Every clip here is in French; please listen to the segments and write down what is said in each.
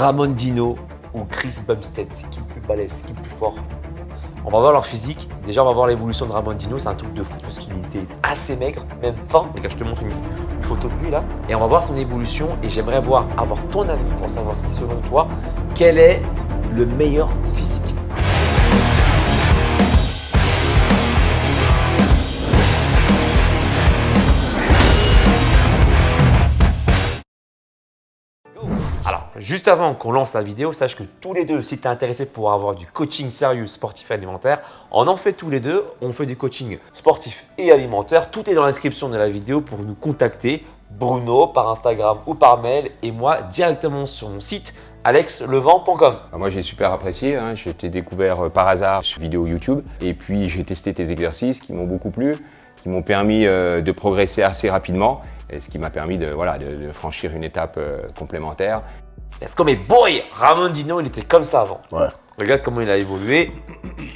Ramon Dino ou Chris Bumstead? C'est qui le plus balèze? C'est qui le plus fort? On va voir leur physique. Déjà, on va voir l'évolution de Ramon Dino. C'est un truc de fou parce qu'il était assez maigre, même fin. Regarde, je te montre une photo de lui là. Et on va voir son évolution. Et j'aimerais avoir ton avis pour savoir si, selon toi, quel est le meilleur physique. Alors, juste avant qu'on lance la vidéo, sache que tous les deux, si tu es intéressé pour avoir du coaching sérieux sportif et alimentaire, on en fait tous les deux. On fait du coaching sportif et alimentaire. Tout est dans la description de la vidéo pour nous contacter. Bruno par Instagram ou par mail et moi directement sur mon site alexlevent.com. Moi j'ai super apprécié, hein. J'ai été découvert par hasard sur vidéo YouTube et puis j'ai testé tes exercices qui m'ont beaucoup plu, qui m'ont permis de progresser assez rapidement. Et ce qui m'a permis de franchir une étape complémentaire. Est-ce que mes boy, Ramon Dino, il était comme ça avant? Ouais. Regarde comment il a évolué.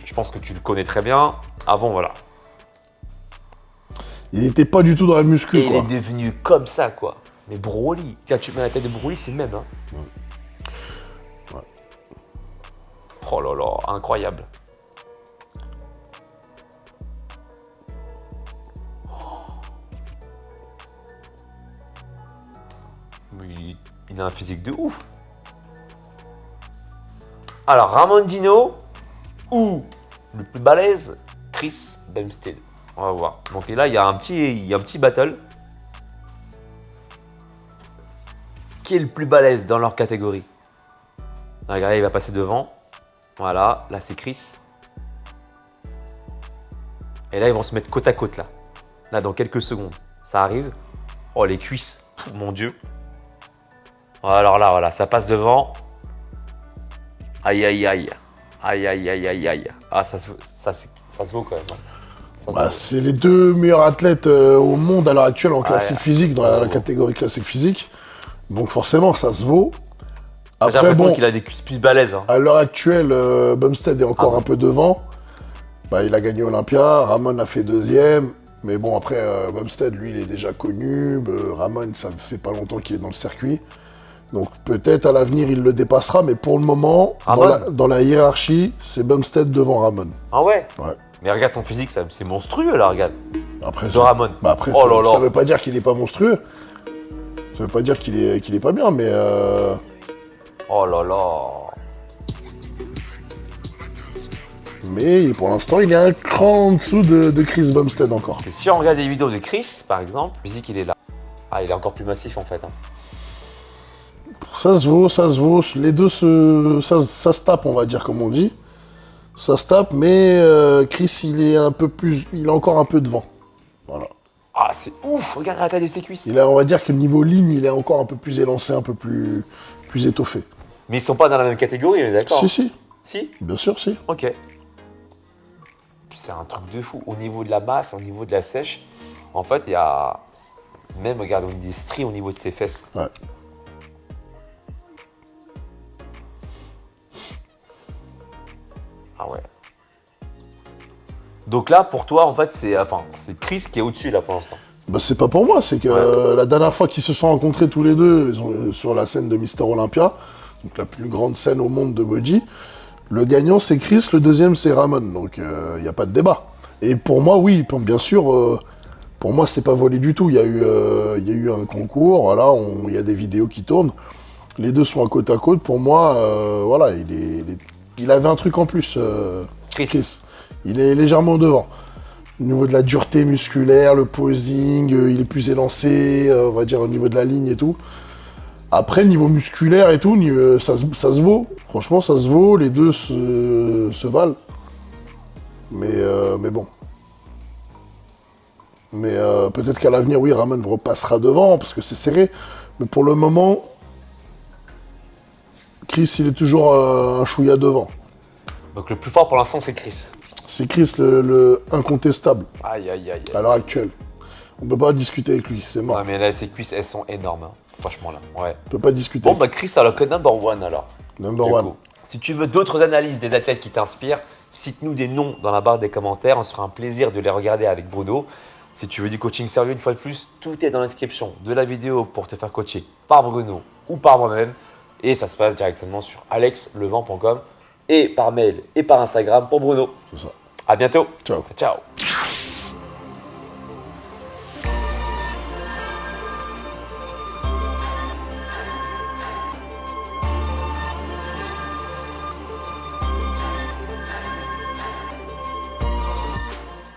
Je pense que tu le connais très bien. Avant, voilà. Il n'était pas du tout dans la muscu, Et quoi. il est devenu comme ça, quoi. Mais Broly, tiens, tu mets la tête de Broly, c'est le même. Hein. Ouais. Oh là là, incroyable. Il a un physique de ouf. Alors, Ramon Dino ou le plus balèze, Chris Bumstead. On va voir. Donc et là, il y a un petit battle. Qui est le plus balèze dans leur catégorie? Regardez, il va passer devant. Voilà, là c'est Chris. Et là, ils vont se mettre côte à côte là. Là, dans quelques secondes. Ça arrive. Oh, les cuisses. Mon Dieu. Alors là, voilà, ça passe devant. Aïe, aïe, aïe. Aïe, aïe, aïe, aïe, aïe. Ah, ça se vaut quand même. Bah, c'est les deux meilleurs athlètes au monde à l'heure actuelle en classique physique, dans la catégorie classique physique. Donc forcément, ça se vaut. J'ai l'impression qu'il a des cuisses plus balèzes. Hein. À l'heure actuelle, Bumstead est encore un peu devant. Bah, il a gagné Olympia, Ramon a fait deuxième. Mais bon, après, Bumstead, lui, il est déjà connu. Ramon, ça fait pas longtemps qu'il est dans le circuit. Donc peut-être à l'avenir, il le dépassera. Mais pour le moment, dans la hiérarchie, c'est Bumstead devant Ramon. Ah ouais? Ouais. Mais regarde son physique, c'est monstrueux là, regarde. Après, de Ramon. Bah après, oh ça veut pas dire qu'il est pas monstrueux. Ça veut pas dire qu'il est pas bien, mais... Oh là là. Mais pour l'instant, il est un cran en dessous de Chris Bumstead encore. Et si on regarde des vidéos de Chris, par exemple, le physique, il est là. Ah, il est encore plus massif en fait. Hein. Ça se vaut. Les deux, ça se tape, on va dire, comme on dit. Ça se tape, mais Chris, il est encore un peu devant. Voilà. Ah, c'est ouf. Regarde la taille de ses cuisses. On va dire que le niveau ligne, il est encore un peu plus élancé, un peu plus étoffé. Mais ils sont pas dans la même catégorie, on est d'accord? Si. Si? Bien sûr, si. Ok. C'est un truc de fou. Au niveau de la masse, au niveau de la sèche, en fait, il y a... Même, regarde, des stries au niveau de ses fesses. Ouais. Ah ouais. Donc là, pour toi, en fait, c'est Chris qui est au-dessus, là, pour l'instant. Bah, c'est pas pour moi, c'est que la dernière fois qu'ils se sont rencontrés tous les deux, sur la scène de Mister Olympia, donc la plus grande scène au monde de body, le gagnant c'est Chris, le deuxième c'est Ramon, donc il n'y a pas de débat. Et pour moi, oui, bien sûr, pour moi c'est pas volé du tout, il y a eu un concours, voilà, il y a des vidéos qui tournent, les deux sont à côte, pour moi, voilà, il avait un truc en plus, Chris. Il est légèrement devant. Au niveau de la dureté musculaire, le posing, il est plus élancé, on va dire au niveau de la ligne et tout. Après, niveau musculaire et tout, ça se vaut. Franchement, ça se vaut. Les deux se valent. Mais bon. Mais peut-être qu'à l'avenir, oui, Ramon repassera devant parce que c'est serré. Mais pour le moment, Chris, il est toujours un chouïa devant. Donc le plus fort pour l'instant, c'est Chris. C'est Chris le incontestable. Aïe, aïe, aïe. À l'heure actuelle. On peut pas discuter avec lui, c'est mort. Ouais, mais là, ses cuisses, elles sont énormes. Hein. Franchement, là. Ouais. On peut pas discuter. Bon, bah, Chris, alors que number one, alors. Number one. Si tu veux d'autres analyses des athlètes qui t'inspirent, cite-nous des noms dans la barre des commentaires. On se fera un plaisir de les regarder avec Bruno. Si tu veux du coaching sérieux, une fois de plus, tout est dans la description de la vidéo pour te faire coacher par Bruno ou par moi-même. Et ça se passe directement sur alexlevent.com et par mail et par Instagram pour Bruno. C'est ça. À bientôt. Ciao. Ciao.